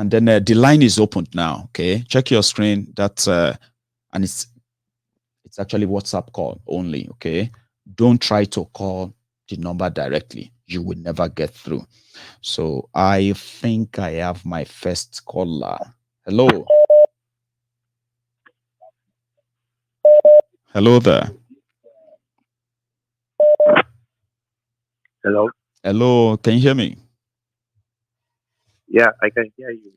And then the line is opened now. Okay, check your screen. That's and it's actually WhatsApp call only. Okay, don't try to call the number directly. You will never get through. So I think I have my first caller. Hello. Hello there. Hello. Hello. Can you hear me? Yeah, I can hear you.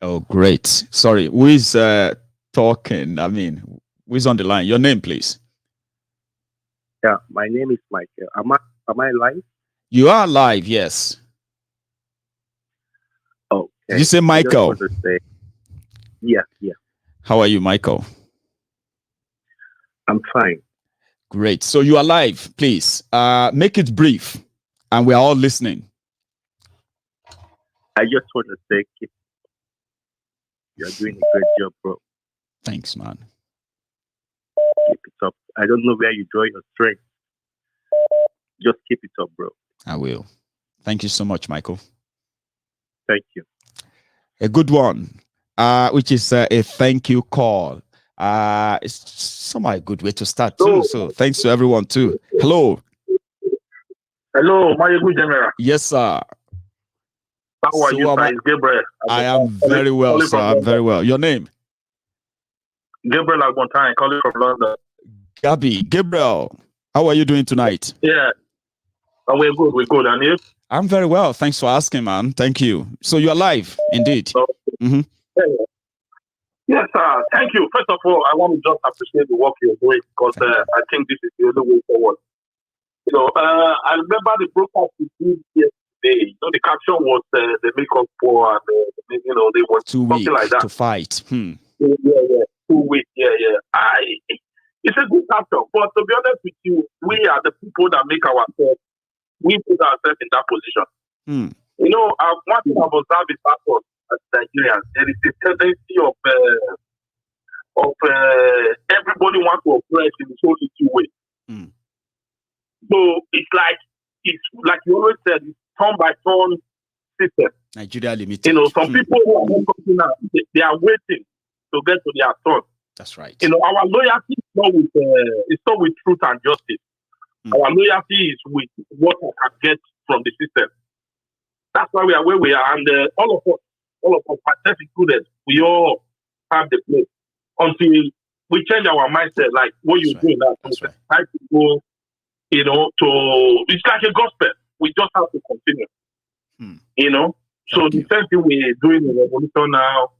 Oh, great. Sorry. Who is talking? I mean, who is on the line? Your name, please. Yeah, my name is Michael. Am I live? You are live, yes. Okay. Did you say Michael? I just want to say, yeah. How are you, Michael? I'm fine. Great. So you are live, please. Make it brief, and we are all listening. I just want to say, you're doing a great job, bro. Thanks, man. Keep it up. I don't know where you draw your strength. Just keep it up, bro. I will. Thank you so much, Michael. Thank you. A good one, which is a thank you call. It's somehow a good way to start too. So thanks to everyone too. Hello. Hello, my good general. Yes, sir. How are you, sir? Gabriel. I am very well, sir. I'm very well. Your name? Gabriel Agbontain, calling from London. Gabriel, how are you doing tonight? Yeah. We're good. And you? I'm very well. Thanks for asking, man. Thank you. So you're live, indeed. Yes, sir. Thank you. First of all, I want to just appreciate the work you're doing because I think this is the only way forward. I remember the broadcast we did yesterday. The caption was the makeup for, and they were something like that to fight. Yeah. 2 weeks. Yeah. It's a good caption, but to be honest with you, we are the people that make ourselves. We put ourselves in that position. One thing I've observed is that as Nigerians, there is a tendency of everybody wants to oppress in the so easy way. So it's like you always said, it's turn by turn system. Nigeria limited. Some people who are not coming out, they are waiting to get to their turn. That's right. Our loyalty is not with truth and justice. Our loyalty is with what we can get from the system. That's why we are where we are, and all of us, myself included, we all have the place until we change our mindset. Like what you're doing now, try to go, it's like a gospel. We just have to continue. So the same thing we're doing in Revolution now,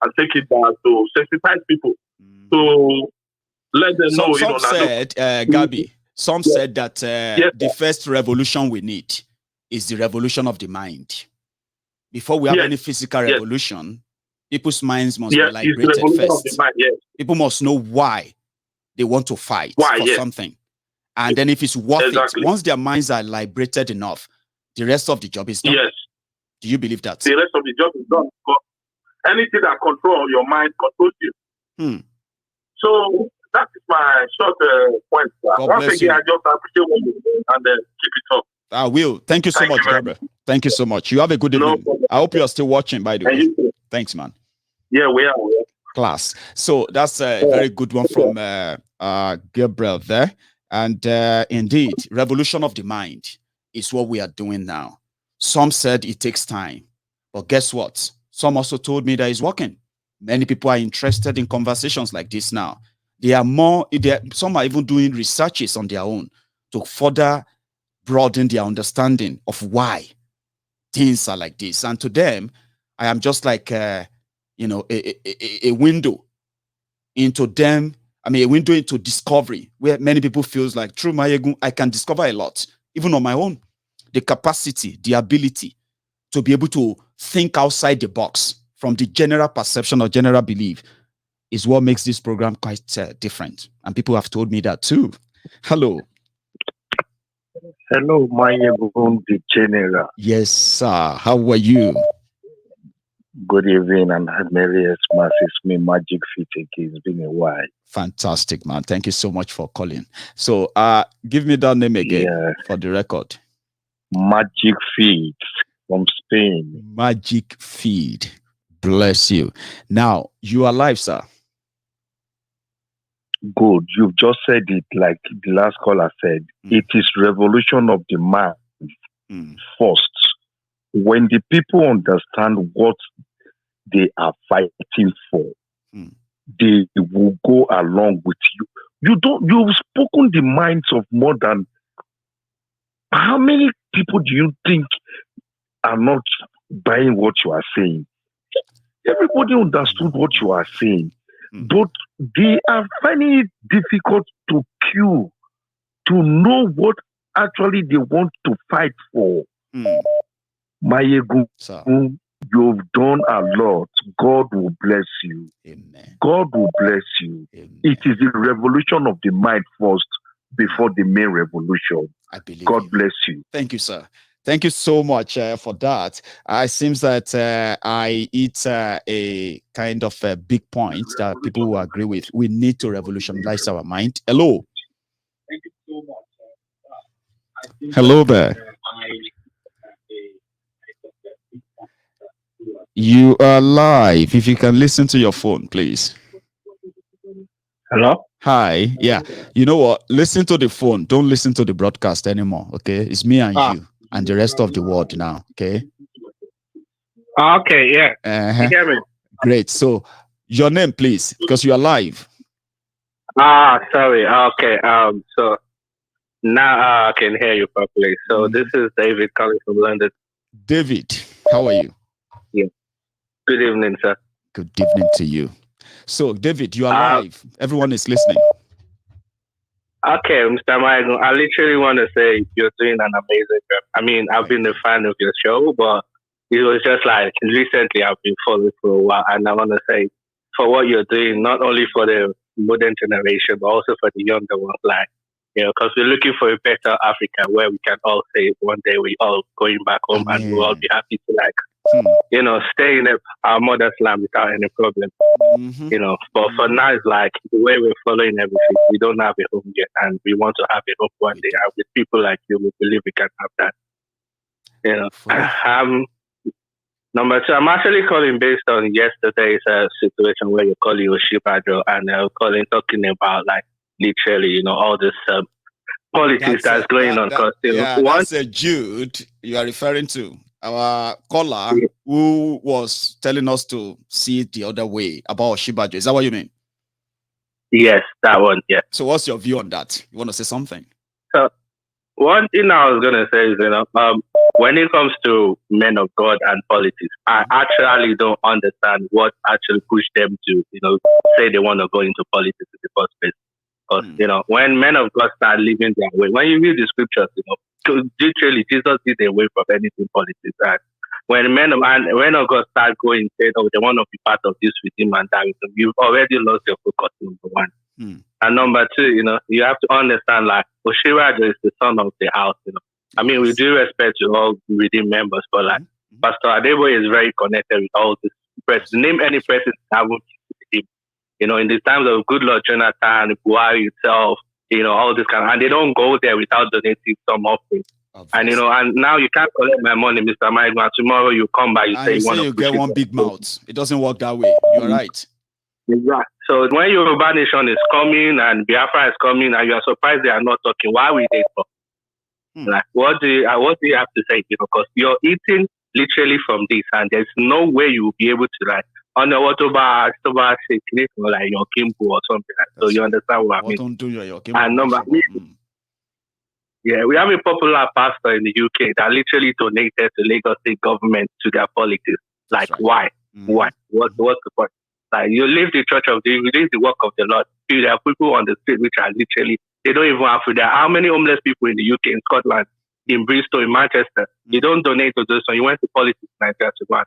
and take it back to sensitize people. So let them know. Some said, Gabi. Some said that the first revolution we need is the revolution of the mind. Before we have any physical revolution, people's minds must be liberated first. People must know why they want to fight for something. And then if it's worth it, once their minds are liberated enough, the rest of the job is done. Yes. Do you believe that? The rest of the job is done. Anything that controls your mind controls you. So that is my short point. Once again, I just appreciate what you're doing and keep it up. I will. Thank you so much, Gabriel. Thank you so much. You have a good evening. I hope you are still watching, by the way. Thanks, man. Yeah, we are. Class. So that's a very good one from Gabriel there. And indeed, revolution of the mind is what we are doing now. Some said it takes time. But guess what? Some also told me that it's working. Many people are interested in conversations like this now. Some are even doing researches on their own to further broaden their understanding of why things are like this. And to them, I am just like, a window into them. I mean, a window into discovery, where many people feels like, through Mayegun, I can discover a lot, even on my own. The capacity, the ability to be able to think outside the box from the general perception or general belief is what makes this program quite different. And people have told me that too. Hello. Hello, Mayegun, the general. Yes, sir. How are you? Good evening, and Merry Xmas. It's me, Magic Fit. It's been a while. Fantastic, man. Thank you so much for calling. So, give me that name again for the record. Magic Fit. from Spain. Magic Feed. Bless you. Now, you are live, sir. Good. You've just said it like the last caller said. It is revolution of the mind first. When the people understand what they are fighting for, they will go along with you. You've spoken the minds of more than how many people do you think are not buying what you are saying? Everybody understood what you are saying, but they are finding it difficult to queue, to know what actually they want to fight for. Mayegu, you've done a lot. God will bless you. Amen. God will bless you. Amen. It is the revolution of the mind first before the main revolution. I believe God you. bless you. Thank you, sir. Thank you so much for that. It seems that it's a kind of a big point that people will agree with. We need to revolutionize our mind. Hello. Thank you so much. Hello there. You are live. If you can listen to your phone, please. Hello? Hi. Yeah. You know what? Listen to the phone. Don't listen to the broadcast anymore. Okay. It's me and you and the rest of the world now. Okay. Okay. Yeah. You hear me? Great. So your name, please, because you are live. Sorry. Okay. So now I can hear you properly. So this is David calling from London. David, how are you? Yeah. Good evening, sir. Good evening to you. So, David, you are live. Everyone is listening. Okay, Mr. Michael, I literally want to say you're doing an amazing job. I mean, I've been a fan of your show, but it was just like recently I've been following for a while, and I want to say for what you're doing, not only for the modern generation, but also for the younger ones, like, you know, because we're looking for a better Africa where we can all say one day we all going back home and we'll all be happy to, like, you know, stay in our mother's land without any problem. You know, but for now, it's like the way we're following everything, we don't have a home yet, and we want to have a home one day. And with people like you, we believe we can have that. You know, number two, I'm actually calling based on yesterday's situation where you're calling Oshibajo and talking about like literally, you know, all this politics that's going on. Because that's a Jude you are referring to. Our caller who was telling us to see it the other way about Oshibajo. Is that what you mean? Yes, that one. Yeah. So, what's your view on that? You want to say something? So, one thing I was gonna say is, you know, when it comes to men of God and politics, I actually don't understand what actually pushed them to, you know, say they want to go into politics in the first place. Because you know, when men of God start living their way, when you read the scriptures, you know, literally Jesus did away from anything politics. And when men of God start going, say, oh, they want to be part of this with him and that with him, you've already lost your focus. Number one. And number two, you know, you have to understand, like, Oshirajo is the son of the house, you know. I mean, with due respect to all redeemed members, but like, Pastor Adebo is very connected with all this. Name any person that would him. You know, in the times of Goodluck, Jonathan, Buhari itself, you know, all this kind of, and they don't go there without donating some offering. And, you know, and now you can't collect my money, Mr. Mike, and tomorrow you come back, you and say you want to get one big mouth. It doesn't work that way. You're right. Exactly. So when Yoruba Nation is coming and Biafra is coming and you are surprised they are not talking, why will they talk? Like, what do you have to say? You know, because you're eating literally from this, and there's no way you will be able to, like, on the water bar, like your Kimbo or something like that. So you understand what I mean? Don't do your Kimbo. And number yeah, we have a popular pastor in the UK that literally donated to Lagos State government to their politics. Like, why? Why? What's the point? Like, you leave the church of you leave the work of the Lord. There are people on the street which are literally, they don't even have food. There are how many homeless people in the UK, in Scotland, in Bristol, in Manchester? You don't donate to those. So you went to politics in Nigeria to go and,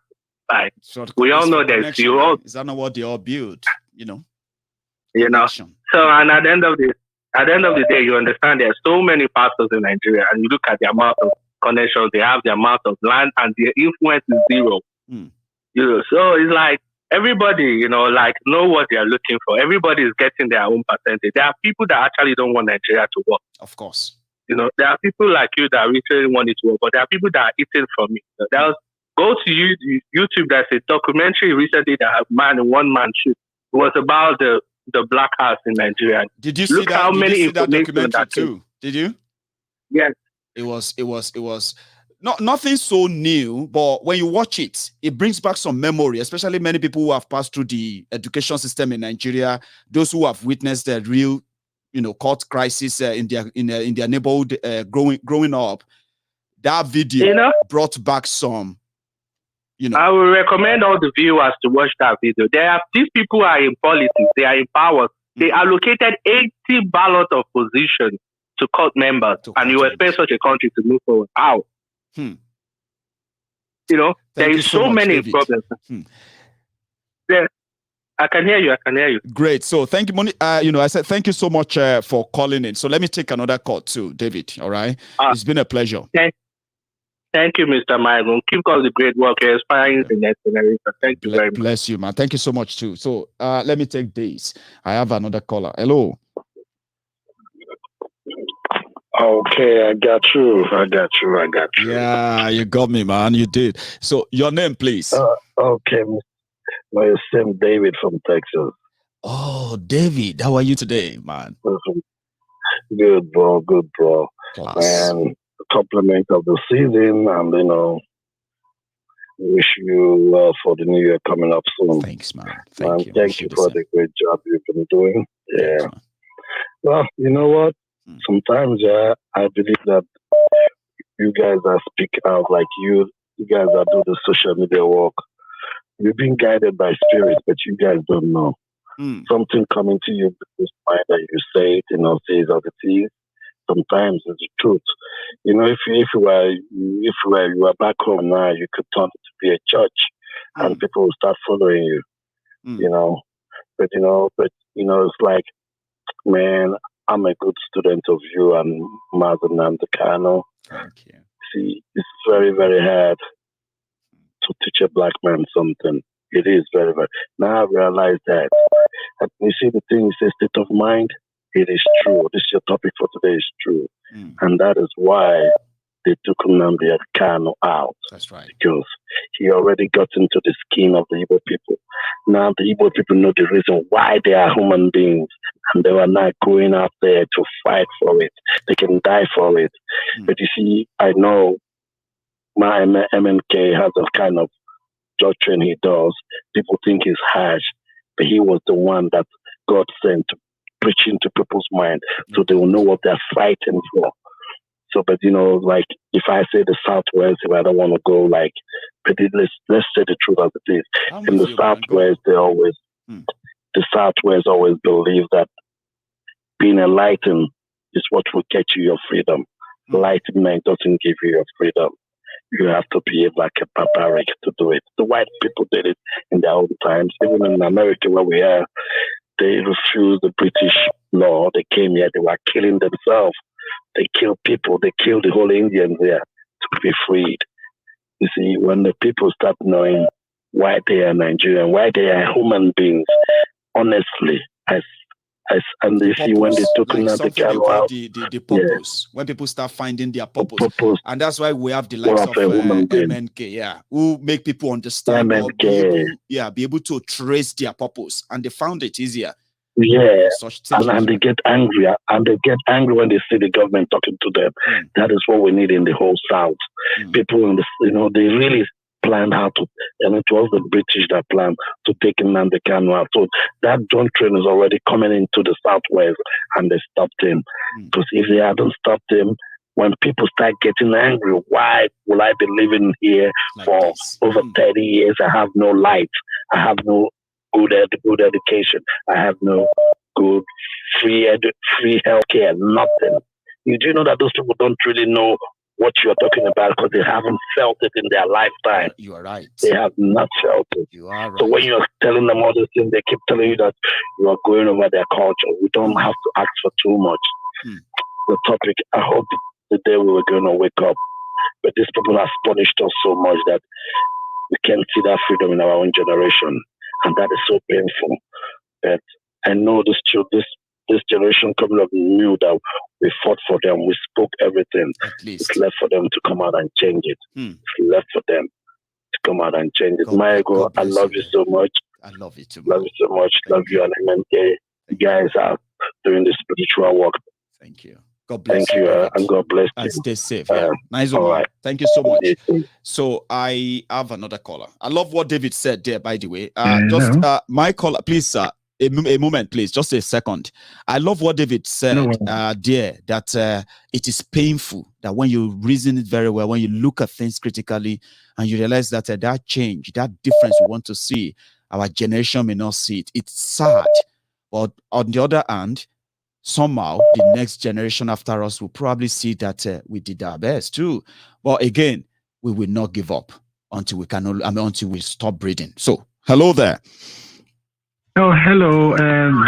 like, we all know that you all. Is that not what they all build? You know. You know. So, and at the end of the day, you understand there are so many pastors in Nigeria, and you look at the amount of connections they have, the amount of land, and their influence is zero. You know, so it's like everybody, you know, like, know what they are looking for. Everybody is getting their own percentage. There are people that actually don't want Nigeria to work. Of course. You know, there are people like you that really want it to work, but there are people that are eating from it. Go to YouTube. There's a documentary recently that a one man shoot. It was about the black house in Nigeria. Did you see that? How Did many you see that documentary that too? Did you? Yes. It was nothing so new, but when you watch it, it brings back some memory, especially many people who have passed through the education system in Nigeria, those who have witnessed the real, court crisis in their neighborhood growing up. That video brought back some. I will recommend all the viewers to watch that video. These people are in politics. They are in power. They allocated 80 ballots of position to court members, and you expect such a country to move forward. How? There is so many problems. Yeah, I can hear you. Great. So thank you, Moni. I said thank you so much for calling in. So let me take another call too, David. All right. It's been a pleasure. Thank you, Mr. Michael. Keep up the great work. You're inspiring the next generation. Thank you very much. Bless you, man. Thank you so much too. So let me take this. I have another caller. Hello. Okay, I got you. Yeah, you got me, man. You did. So your name, please. Okay. My name David from Texas. Oh, David. How are you today, man? Good, bro. Class. And compliment of the season, and wish you well for the new year coming up soon. Thanks, man. Thank you. Thank you for the great job you've been doing. Yeah. Thanks, well, you know what? Sometimes, I believe that you guys that speak out, like you guys that do the social media work, you've been guided by spirit, but you guys don't know. Something coming to you this mind that you say it, say it as it is. Sometimes it's the truth. If you were back home now, you could turn it to be a church, and people will start following you. But it's like, man, I'm a good student of you and Mazen and Kano. Thank you. See, it's very, very hard to teach a black man something. It is very, very. Now I realize that. And you see the thing, it's a state of mind. It is true. This your topic for today is true. And that is why they took Nnamdi Kanu out. That's right. Because he already got into the skin of the Igbo people. Now the Igbo people know the reason why they are human beings. And they were not going out there to fight for it. They can die for it. But you see, I know my MNK has a kind of doctrine he does. People think he's harsh. But he was the one that God sent to preach into people's mind so they will know what they're fighting for. So, but like if I say the Southwest, if I don't want to go but let's say the truth as it is. In the Southwest, the Southwest always believe that being enlightened is what will get you your freedom. Enlightenment doesn't give you your freedom. You have to behave like a barbaric to do it. The white people did it in their own times. Even in America where we are, they refused the British law. They came here, they were killing themselves. They killed people. They killed the whole Indians there to be freed. You see, when the people start knowing why they are Nigerian, why they are human beings, honestly, and they see when they took the Kanu out. The purpose. When people start finding their purpose. And that's why we have the likes of MNK, who make people understand or be able to trace their purpose. And they found it easier. Yeah, and they get angry, when they see the government talking to them. That is what we need in the whole South. People in they really planned how to, and it was the British that planned to take Nnamdi Kanu out. So that doctrine is already coming into the Southwest, and they stopped him. Because if they hadn't stopped him, when people start getting angry, why will I be living here for over 30 years? I have no light. I have no good education. I have no good free healthcare. Nothing. You do know that those people don't really know what you're talking about because they haven't felt it in their lifetime. You are right. They have not felt it. You are right. So when you're telling them all these things, they keep telling you that you are going over their culture. We don't have to ask for too much. The topic, I hope the day we were going to wake up. But these people have punished us so much that we can't see that freedom in our own generation. And that is so painful. But I know this generation coming up knew that We fought for them. We spoke everything. At least. It's left for them to come out and change it. It's left for them to come out and change it. Michael, I love you so much. I love you too. Love you so much. Love you and MNK. You guys are doing the spiritual work. Thank you. God bless you. And God bless you. And stay safe. Yeah. Nice one. Right. Thank you so much. So I have another caller. I love what David said there, by the way. Just my caller, please, sir. A moment, please. Just a second. I love what David said there, that it is painful that when you reason it very well, when you look at things critically and you realize that that change, that difference we want to see, our generation may not see it. It's sad. But on the other hand, somehow the next generation after us will probably see that we did our best too. But again, we will not give up until we can, until we stop breathing. So, hello there. Oh, hello,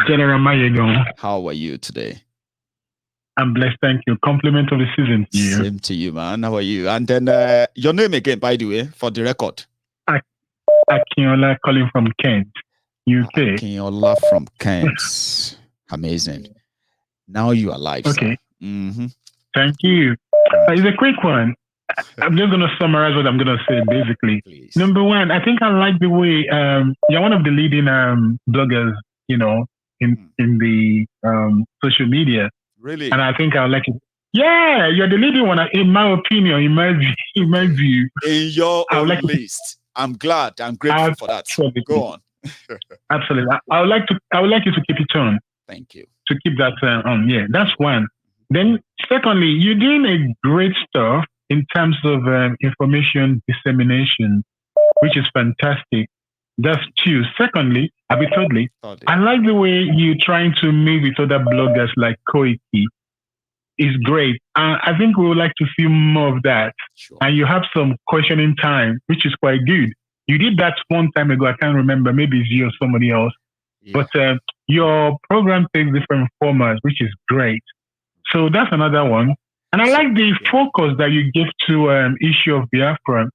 General Mayego. How are you today? I'm blessed, thank you. Compliment of the season to you. Same to you, man. How are you? And then your name again, by the way, for the record. Akinola calling from Kent, UK. Akinola from Kent. Amazing. Now you are live. Okay. Mm-hmm. Thank you. It's a quick one. I'm just going to summarize what I'm going to say, basically. Please. Number one, I think I like the way you're one of the leading bloggers, in the social media. Really? And I think I like it. Yeah, you're the leading one, in my opinion, in my view. In your own list. I'm glad. I'm grateful for that. Go on. Absolutely. I would like you to keep it on. Thank you. To keep that on. Yeah, that's one. Then, secondly, you're doing a great stuff in terms of information dissemination, which is fantastic. That's two. Secondly, thirdly, I like the way you're trying to meet with other bloggers like Koiki. It's great. I think we would like to see more of that. Sure. And you have some questioning time, which is quite good. You did that one time ago. I can't remember. Maybe it's you or somebody else. Yeah. But your program takes different formats, which is great. So that's another one. And I like the focus that you give to issue of Biafra.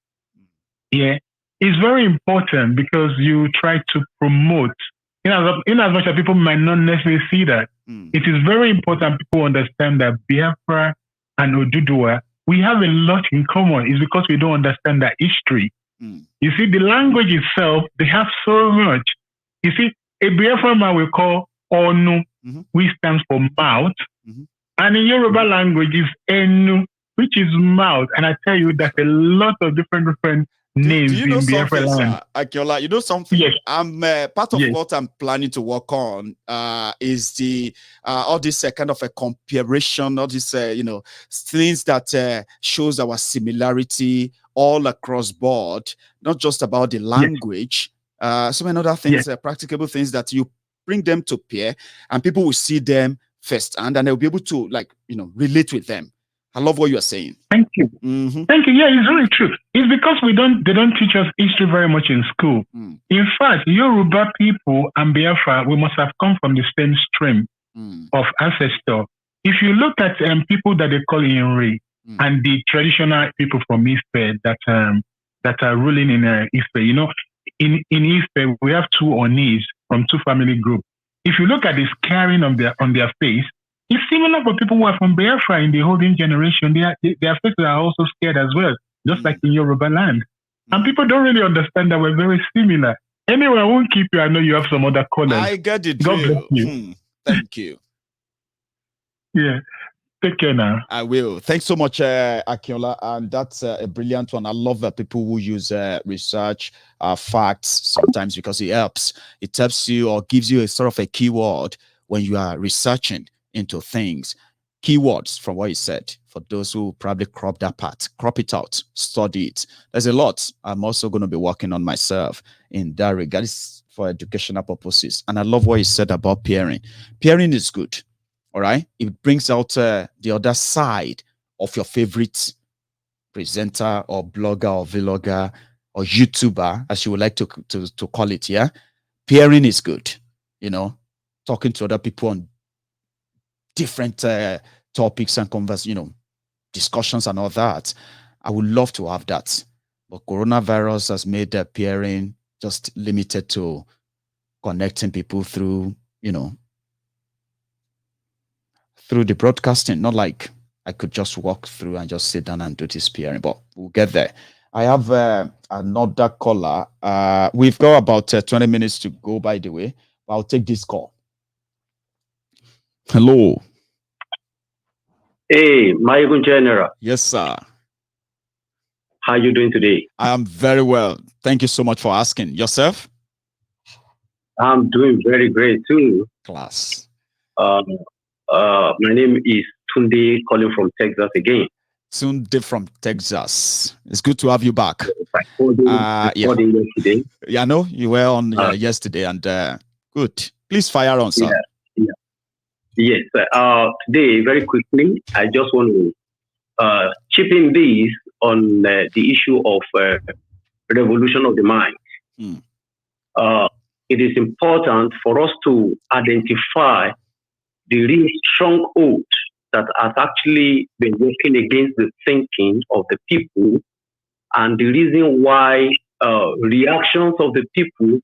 Yeah, it's very important because you try to promote, in as much as people might not necessarily see that. It is very important people understand that Biafra and Oduduwa, we have a lot in common. It's because we don't understand that history. You see, the language itself, they have so much. You see, a Biafra man we call Onu, which stands for mouth. And in Yoruba language is Enu, which is mouth. And I tell you, there's a lot of different names in Biafra land. Akinola, you know something? Yes. I'm part of what I'm planning to work on is the all this kind of a comparison, all this things that shows our similarity all across board, not just about the language. So many other things, practicable things that you bring them to peer, and people will see them first, and they'll be able to relate with them. I love what you are saying. Thank you. Thank you. Yeah, it's very true. It's because they don't teach us history very much in school. In fact, Yoruba people and Biafra, we must have come from the same stream of ancestor. If you look at people that they call Inri and the traditional people from Ife that are ruling in Ife, in Ife we have two Onis from two family groups. If you look at the scarring on their face, it's similar for people who are from Biafra in the holding generation. Their faces are also scared as well, just like in Yoruba land. And people don't really understand that we're very similar. Anyway, I won't keep you. I know you have some other colors. I get it. God bless you. Thank you. Yeah. Take care now. I will. Thanks so much, Akinola. And that's a brilliant one. I love people who use research, facts sometimes because it helps. It helps you or gives you a sort of a keyword when you are researching into things. Keywords from what you said. For those who probably crop that part, crop it out, study it. There's a lot. I'm also going to be working on myself in that regard. It's for educational purposes. And I love what you said about peering. Peering is good. All right, it brings out the other side of your favorite presenter or blogger or vlogger or YouTuber, as you would like to call it. Yeah, peering is good. Talking to other people on different topics and discussions and all that. I would love to have that, but coronavirus has made peering just limited to connecting people through through the broadcasting, not like I could just walk through and just sit down and do this PRing, but we'll get there. I have another caller. We've got about 20 minutes to go, by the way. I'll take this call. Hello. Hey, my general. Yes, sir. How are you doing today? I am very well. Thank you so much for asking. Yourself? I'm doing very great too. Class. My name is Tunde, calling from Texas again. Tunde from Texas. It's good to have you back. Yeah. Yesterday. Yeah, I know you were on yesterday, and good. Please fire on, sir. Yeah. Yes. Today, very quickly, I just want to chip in this on the issue of revolution of the mind. It is important for us to identify the real stronghold that has actually been working against the thinking of the people, and the reason why reactions of the people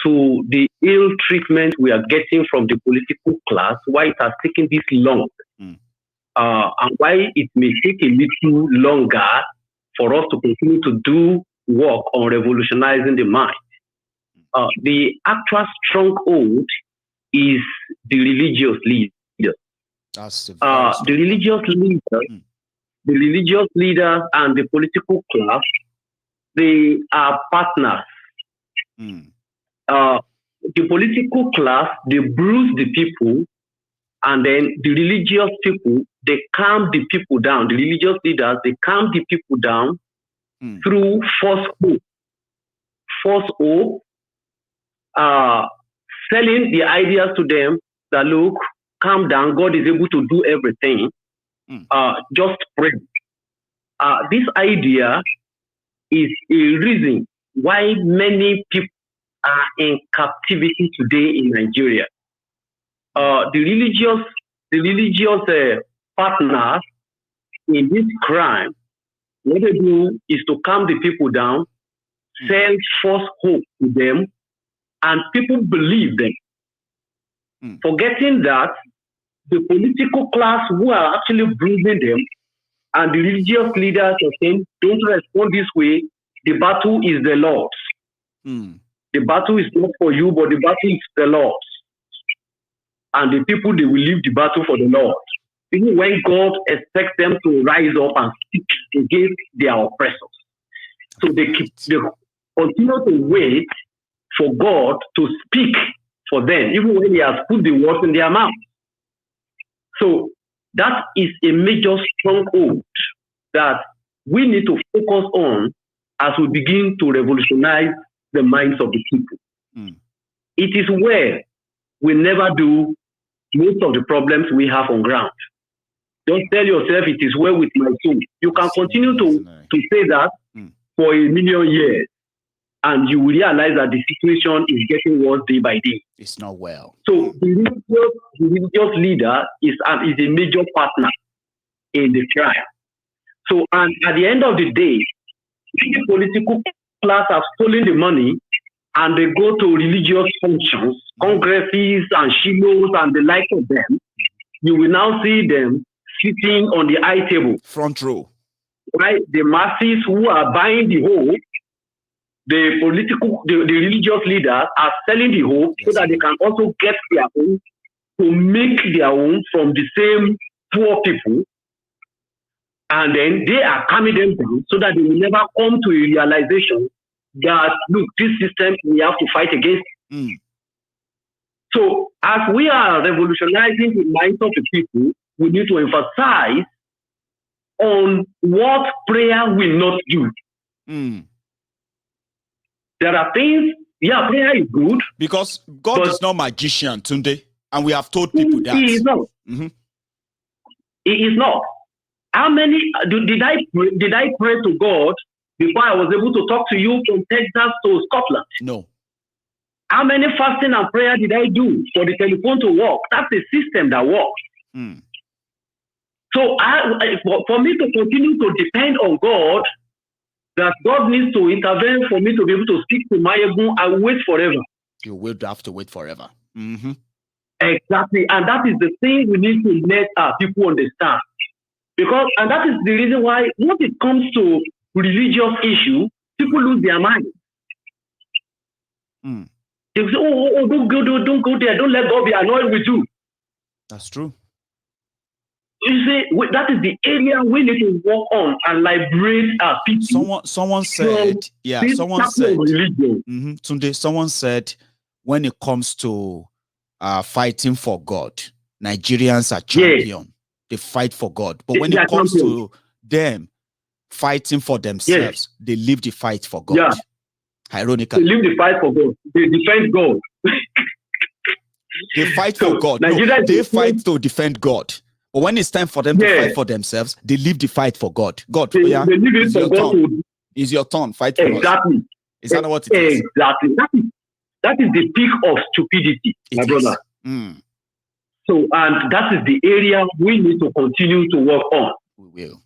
to the ill treatment we are getting from the political class, why it has taken this long, and why it may take a little longer for us to continue to do work on revolutionizing the mind. The actual stronghold is the religious leaders. The religious leaders and the political class, they are partners. The political class, they bruise the people, and then the religious people, they calm the people down. The religious leaders, they calm the people down through false hope. False hope, selling the ideas to them that, look, calm down, God is able to do everything. Just pray. This idea is a reason why many people are in captivity today in Nigeria. The religious partners in this crime, what they do is to calm the people down, sell false hope to them, and people believe them. Forgetting that the political class who are actually bruising them and the religious leaders are saying, don't respond this way, the battle is the Lord's. The battle is not for you, but the battle is the Lord's. And the people, they will leave the battle for the Lord. Even when God expects them to rise up and speak against their oppressors. So they continue to wait for God to speak for them, even when He has put the words in their mouth. So that is a major stronghold that we need to focus on as we begin to revolutionize the minds of the people. It is where we never do most of the problems we have on ground. Don't tell yourself it is well with my soul. You can continue to say that for a million years, and you will realize that the situation is getting worse day by day. It's not well. So the religious leader is a major partner in the trial. So, and at the end of the day, the political class have stolen the money and they go to religious functions, congresses and shilos and the like of them. You will now see them sitting on the high table. Front row. Right? The masses who are buying the hope, the religious leaders are selling the hope so that they can also get their own, to make their own from the same poor people. And then they are calming them down so that they will never come to a realization that, look, this system, we have to fight against. So as we are revolutionizing the minds of the people, we need to emphasize on what prayer will not do. There are things, prayer is good. Because God is not magician, Tunde, and we have told people that. He is not. He is not. How many did I pray to God before I was able to talk to you from Texas to Scotland? No. How many fasting and prayer did I do for the telephone to work? That's a system that works. So for me to continue to depend on God, that God needs to intervene for me to be able to speak to Mayegun, I will wait forever. You will have to wait forever. Exactly. And that is the thing we need to let our people understand. Because, and that is the reason why when it comes to religious issue, people lose their mind. They say, oh, don't go there. Don't let God be annoyed with you. That's true. You see, that is the area we need to work on and liberate our people. Someone said, Tunde, someone said, when it comes to fighting for God, Nigerians are champion. Yeah. They fight for God. But when it comes to them fighting for themselves, they leave the fight for God. Yeah. Ironically. They leave the fight for God. They defend God. They fight for God. No, they fight to defend God. But when it's time for them to fight for themselves, they leave the fight for God. God, they leave it for God. It's your turn. Fight for us. Exactly. Is that not what it is? Exactly. That is the peak of stupidity, my brother. So, and that is the area we need to continue to work on. We will.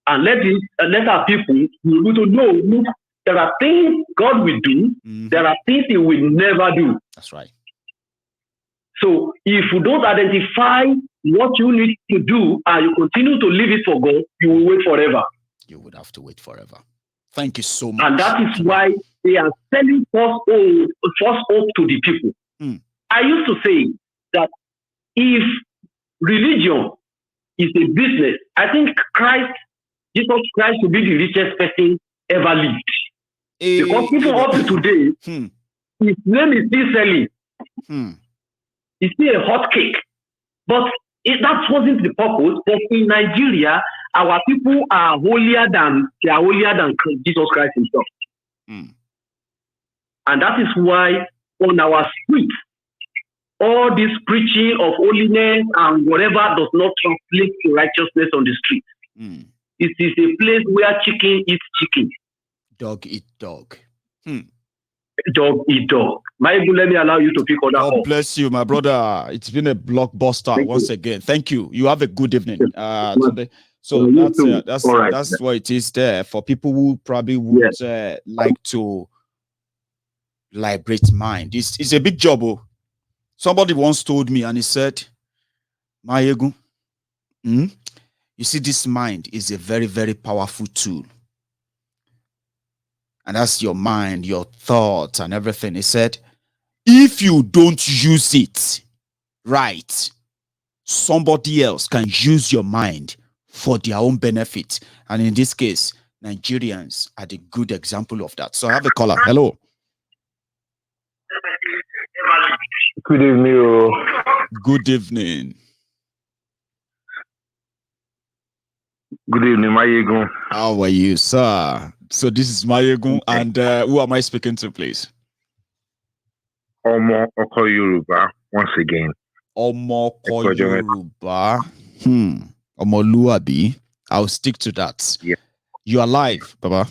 And let our people be able to know, look, there are things God will do, there are things He will never do. That's right. So if you don't identify what you need to do and you continue to leave it for God, you will wait forever. You would have to wait forever. Thank you so much. And that is why they are selling false hope to the people. I used to say that if religion is a business, I think Jesus Christ will be the richest person ever lived. Because even up to today, his name is still selling. It's still a hot cake. But that wasn't the purpose. But in Nigeria, our people are holier than Jesus Christ himself. And that is why on our streets, all this preaching of holiness and whatever does not translate to righteousness on the street. It is a place where chicken eats chicken. Dog eat dog. Dog eat dog. Michael, let me allow you to pick on that. God bless you, my brother. It's been a blockbuster once again. Thank you. You have a good evening today. So that's what it is there for people who probably would like to liberate mind. It's a big job. Somebody once told me, and he said, Mayegu, you see, this mind is a very, very powerful tool. And that's your mind, your thoughts, and everything. He said, if you don't use it right, somebody else can use your mind for their own benefit. And in this case, Nigerians are the good example of that. So I have a caller. Hello. Good evening. Good evening. Good evening, Mayegun. How are you, sir? So this is Mayegun, and who am I speaking to, please? Omo Oko Yoruba, once again. Omo Oko Yoruba. Omoluabi. I'll stick to that. Yeah. You are live, Baba.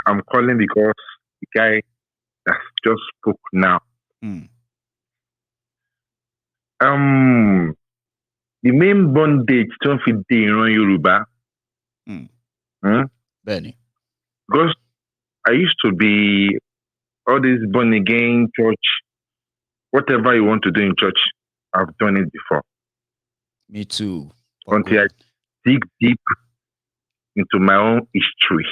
I'm calling because the guy that just spoke now. The main bondage don't fit in Yoruba. Benny. Because I used to be all this born again church, whatever you want to do in church, I've done it before. Me too. Until I dig deep into my own history.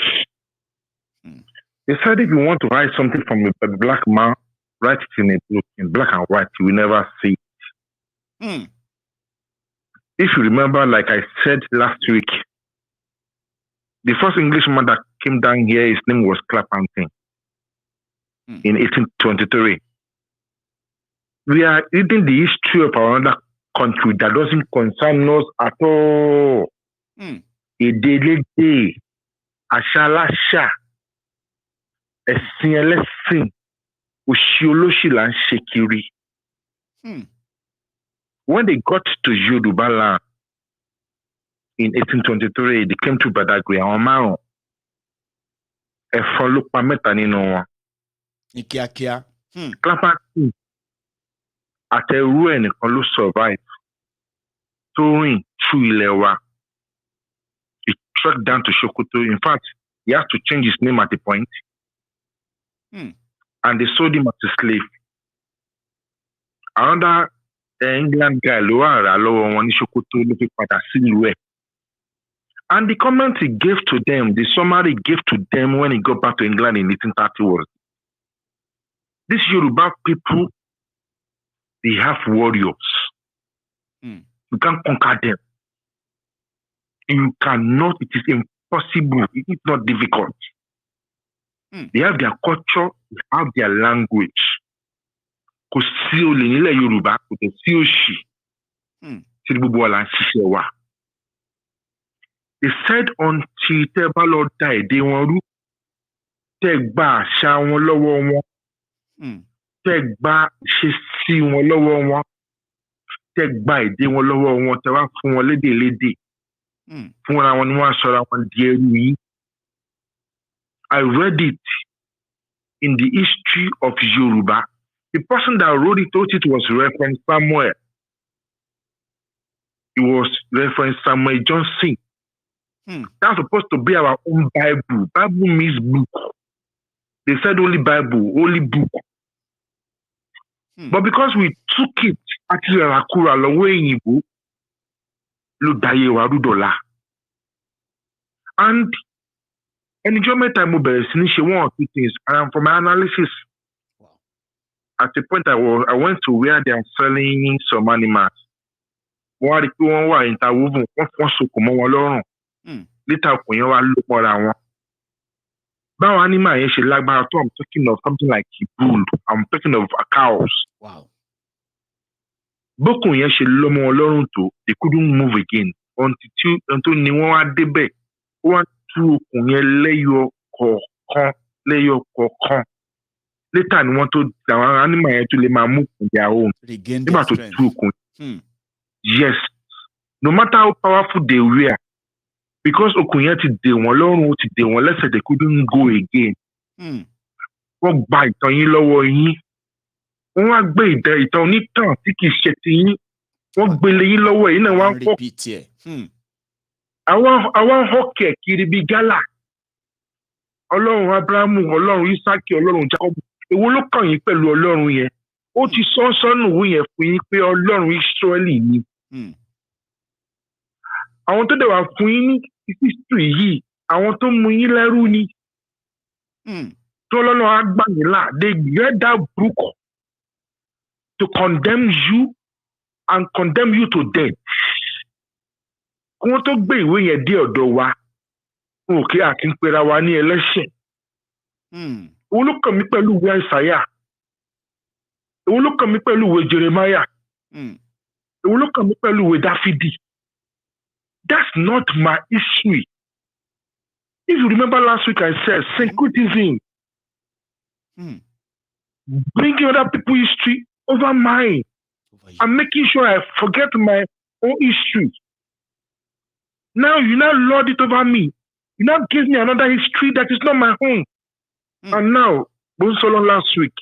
They said if you want to write something from a black man, write it in a book in black and white, you will never see it. If you remember, like I said last week, the first Englishman that came down here, his name was Clapperton in 1823. We are reading the history of another country that doesn't concern us at all. Edelede, Ashalasha, Ẹ̀sìn ẹlẹ́sìn, òṣì olóṣì là ń ṣe kiri. When they got to Yoruba land in 1823, they came to Badagry. Àwọn márùn-ún ẹ̀fọn ló pa mẹ́ta nínú wọn. Ní kíákíá. Clapperton àtẹrú ẹ̀ nìkan ló survive. Tó rìn through ilẹ̀ wa. He trekked down to Sokoto. In fact, He has to change his name at the point. And they sold him as a slave. Another England guy, and the comment he gave to them, the summary he gave to them when he got back to England in 1830 was, these Yoruba people, they have warriors. You can't conquer them. You cannot, it is impossible. It is not difficult. They have their culture, they have their language. Kò sí olè nílẹ̀ Yorùbá, kò tẹ̀ sí òṣì. Tí gbogbo wa là ń ṣiṣẹ́ wa. They said until tẹ́ bá lọ da èdè wọn rú, tẹ́ gba àṣà wọn lọ́wọ́ wọn, tẹ́ gba ìṣesí wọn lọ́wọ́ wọn, tẹ́ gba èdè wọn lọ́wọ́ wọn, tẹ́ wá fún wọn lédè. Fúnra wọn ni wọ́n á sọra wọn di ẹrú yín. I read it in the history of Yoruba. The person that wrote it was Reverend Samuel. It was Reverend Samuel Johnson. That's supposed to be our own Bible. Bible means book. They said only Bible, only book. But because we took it, actually, Rakura, Lowe, Ludaye, Warudola. And enjoyment time will finish one or two things. And from my analysis, at the point I went to where they are selling some animals. One were interwoven, one so come later when look more than one. Now animal I'm talking of something like a bull. I'm talking of cows. Wow. Bokun she lomo Ọlọ́run to they couldn't move again until ni wọ́n wá débẹ̀. Wọ́n tú okùn yẹn lẹ́yọ kọ̀ọ̀kan. Later ni wọ́n tó àwọn animal yẹn tó lè máa move on their own. Regain their strength. Yes. No matter how powerful they were, because okùn yẹn ti dè wọ́n lọ́rùn, ó ti dè wọ́n lẹ́sẹ̀, they couldn't go again. Wọ́n gba ìtàn yín lọ́wọ́ yín. Wọ́n wá gbé ìtàn onítàn tí kìí ṣe ti yín. Wọ́n gbélé yín lọ́wọ́ yín náà wá ń kọ́. Àwọn họ́kẹ̀ kiri bíi gálà. Ọlọ́run Abrahamu, Ọlọ́run Isaki, Ọlọ́run Jacob. Èwo ló kàn yín pẹ̀lú Ọlọ́run yẹn? Ó ti sọ́nù wú yẹn fún yín pé Ọlọ́run Ísírẹ́lì ni. Àwọn tó dẹ̀ wá fún yín ní history yìí, àwọn tó mú yín lẹ́rú ni. Tó lọ́nà àgbà yín là, they read that book to condemn you and condemn you to death. Kí wọ́n tó gbé ìwé yẹn dé ọ̀dọ̀ wa, òkè àti ń pera wa ní ẹlẹ́ṣẹ̀. Èwo ló kàn mí pẹ̀lú ìwé Àìsáyà? Èwo ló kàn mí pẹ̀lú ìwé Jeremáyà? Èwo ló kàn mí pẹ̀lú ìwé Dáfídì? That's not my history. If you remember last week I said syncretism. Bringing other people's history over mine. I'm making sure I forget my own history. Now you now lord it over me. You now give me another history that is not my own. And now, Bonsolo last week,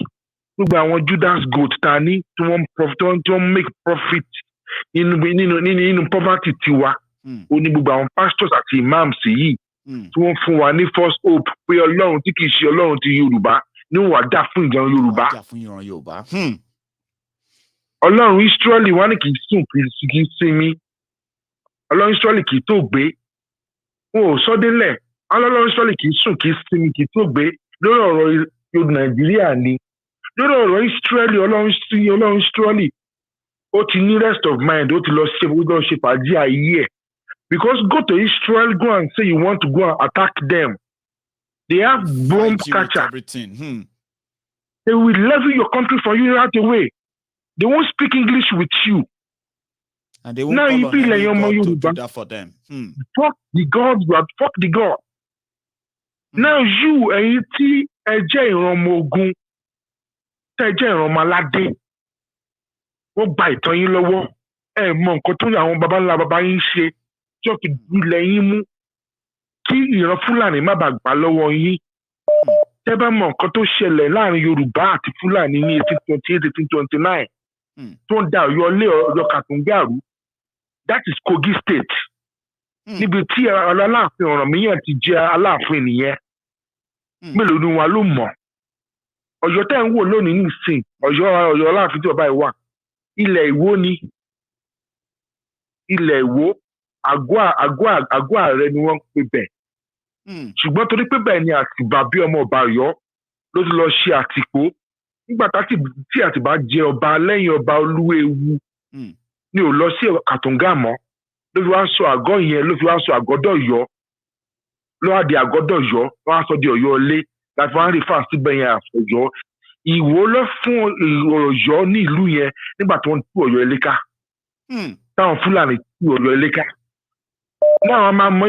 gbogbo àwọn Judas goat ta ní tí wọ́n make profit nínú poverty tiwa. Ó ní gbogbo àwọn pastors àti imams yìí tí wọ́n fún wa ní first hope pé Ọlọ́run tí kìí ṣe Ọlọ́run ti Yorùbá ní wà dá fún ìran Yorùbá. Ọlọ́run Ísírẹ́lì wá ní kìí sùn kìí sinmi. Ọlọ́run Ísírẹ́lì kìí tó gbé. Wọn ò sọ délẹ̀. Ọlọ́run Ísírẹ́lì kìí sùn kìí sinmi kìí tó gbé lórí ọ̀rọ̀ Yorùbá Nàìjíríà ni. Lórí ọ̀rọ̀ Ísírẹ́lì Ọlọ́run Ísírẹ́lì ó ti ní rest of mind ó ti lọ ṣe fàájì ayé ẹ̀. Because go to Israel, go and say you want to go and attack them. They have bomb catcher. They will level your country for you right away. They won't speak English with you. And they won't now you feel like you're to do that for them. Fuck the God, fuck the God. Now you and you ẹjẹ́ ìran ọmọ ogun, ẹjẹ́ ìran ọmọ aládé, wọ́n gba ìtàn yín lọ́wọ́, ẹ mọ nǹkan tó àwọn baba ńlá baba yín ṣe tí wọ́n fi ilẹ̀ yín mú kí ìran Fúlàní má bàa gbà lọ́wọ́ yín. Tẹ́ bá mọ nǹkan tó ṣẹlẹ̀ láàrin Yorùbá àti Fúlàní ní 1828, 1829 tó ń da Ọ̀yọ́ lé Ọ̀yọ́ Kàtúngàrú, that is Kogi State. níbi tí aláàfin ọ̀ràn míyàn ti jẹ́ aláàfin nìyẹn mélòó ni wọn ló mọ̀ Ọ̀yọ́ tẹ́ ń wò lónìí nìsín Ọ̀yọ́ aláàfin tí ọba yìí wà ilẹ̀ Ìwó ni ilẹ̀ Ìwó àgọ́ ààrẹ ni wọ́n ń pè bẹ̀ ṣùgbọ́n torí pé bẹ́ẹ̀ ni Àtìbà bí ọmọ ọba Ọ̀yọ́ ló ti lọ ṣe àtìpó nígbà tí Àtìbà jẹ ọba lẹ́yìn ọba Olúwéwu ni ò lọ sí Kàtúngà mọ́ ló fi wá sọ àgọ́ yẹn ló fi wá sọ àgọ́dọ̀yọ́ ló wá di àgọ́dọ̀yọ́ ló wá sọ di Ọ̀yọ́ ilé láti wá ń rí fáà síbẹ̀ yẹn àfọ̀yọ́ Ìwó ló fún Ọ̀yọ́ ní ìlú yẹn nígbà tí wọ́n tú Ọ̀yọ́ ilé ká táwọn Fúlàní tú Ọ̀yọ́ ilé ká náà wọ́n máa mọ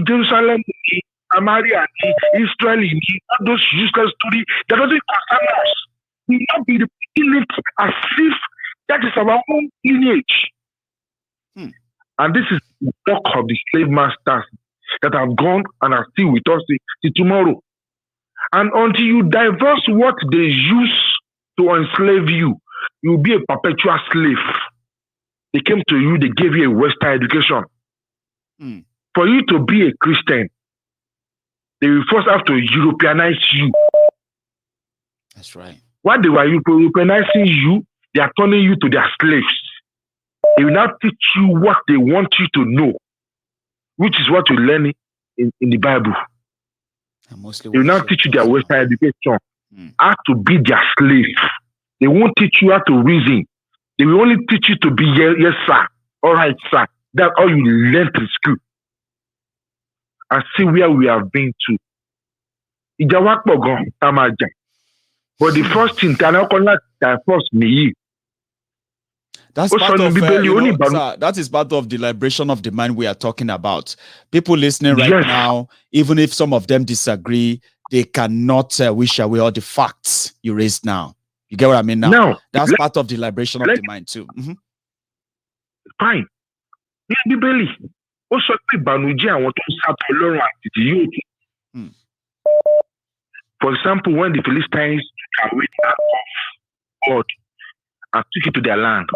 Jerusalem ní Samaria ní Israeli ní all those useless story that doesn't concern us we not be repeating it as if that is our own lineage. And this is the work of the slave masters that have gone and are still with us till tomorrow. And until you divorce what they use to enslave you, you will be a perpetual slave. They came to you, they gave you a Western education. For you to be a Christian, they will first have to Europeanize you. That's right. While they were Europeanizing you, they are turning you to their slaves. They will now teach you what they want you to know, which is what you learn in the Bible. They will now teach you their Western education, how to be their slave. They won't teach you how to reason. They will only teach you to be yes, sir. All right, sir. That's all you learned in school. And see where we have been to. But the first thing, first me. That's part of, sir, that is part of the liberation of the mind we are talking about. People listening right now, even if some of them disagree, they cannot wish away all the facts you raised now. You get what I mean now? No, that's part of the liberation of the mind too. Fine. For example, when the Philistines took away the ark of God and took it to their land,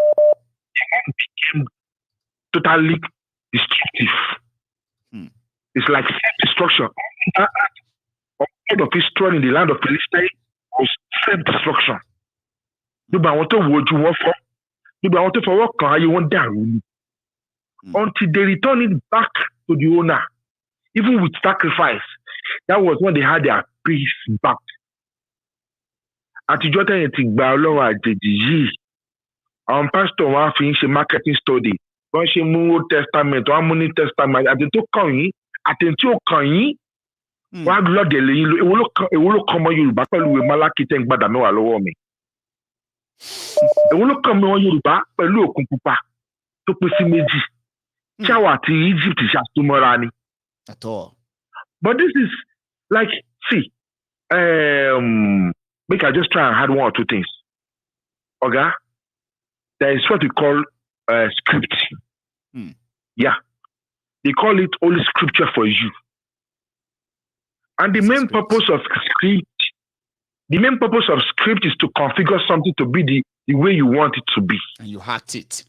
it became totally destructive. It's like self-destruction. All of history in the land of Philistine was self-destruction. Until they return it back to the owner, even with sacrifice. That was when they had their peace back. Àtijọ́ tẹ̀yìn ti gba Ọlọ́run àjèjì yìí. Àwọn pásítọ̀ wọn á fi ń ṣe marketing study. Wọ́n ṣe mú Old Testament, wọ́n á mú New Testament. Àti tó kàn yín, àti tí ó kàn yín. Wọ́n á lọ́dẹ̀ lẹ́yìn lọ. Èwo ló kàn mọ́ Yorùbá pẹ̀lú ìwé Málákì tẹ́ ń gbàdá mẹ́wàá lọ́wọ́ mi. Èwo ló kàn mọ́ Yorùbá pẹ̀lú Òkun Pupa tó pín sí méjì. Ṣáwà àti Egypt ṣàtúmọ̀ra ni. At all. But this is like, see, make I just try and add one or two things. Okay? There is what we call script. Yeah. They call it Holy Scripture for you. And the main purpose of script is to configure something to be the way you want it to be. And you hacked it.